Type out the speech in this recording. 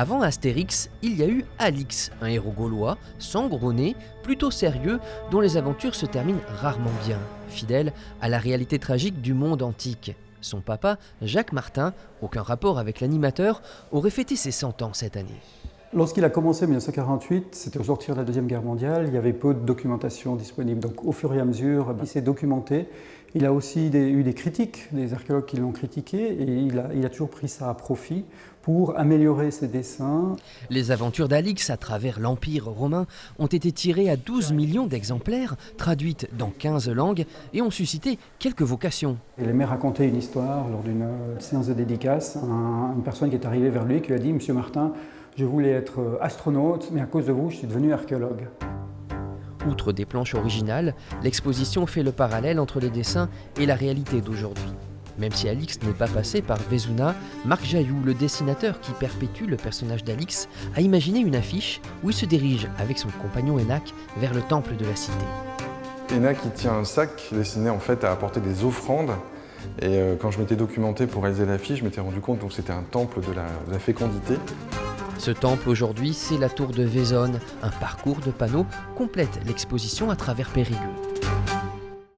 Avant Astérix, il y a eu Alix, un héros gaulois, sans gros nez, plutôt sérieux, dont les aventures se terminent rarement bien, fidèle à la réalité tragique du monde antique. Son papa, Jacques Martin, aucun rapport avec l'animateur, aurait fêté ses 100 ans cette année. Lorsqu'il a commencé en 1948, c'était au sortir de la Deuxième Guerre mondiale, il y avait peu de documentation disponible. Donc au fur et à mesure, il s'est documenté. Il a aussi eu des critiques, des archéologues qui l'ont critiqué, et il a toujours pris ça à profit pour améliorer ses dessins. Les aventures d'Alix à travers l'Empire romain ont été tirées à 12 millions d'exemplaires, traduites dans 15 langues, et ont suscité quelques vocations. Il aimait raconter une histoire lors d'une séance de dédicace. Une personne qui est arrivée vers lui et qui lui a dit « Monsieur Martin, je voulais être astronaute, mais à cause de vous, je suis devenu archéologue. » Outre des planches originales, l'exposition fait le parallèle entre les dessins et la réalité d'aujourd'hui. Même si Alix n'est pas passé par Vézuna, Marc Jailloux, le dessinateur qui perpétue le personnage d'Alix, a imaginé une affiche où il se dirige avec son compagnon Enac vers le temple de la cité. Enac il tient un sac destiné en fait à apporter des offrandes. Et quand je m'étais documenté pour réaliser l'affiche, je m'étais rendu compte que c'était un temple de la fécondité. Ce temple aujourd'hui, c'est la tour de Vézonne. Un parcours de panneaux complète l'exposition à travers Périgueux.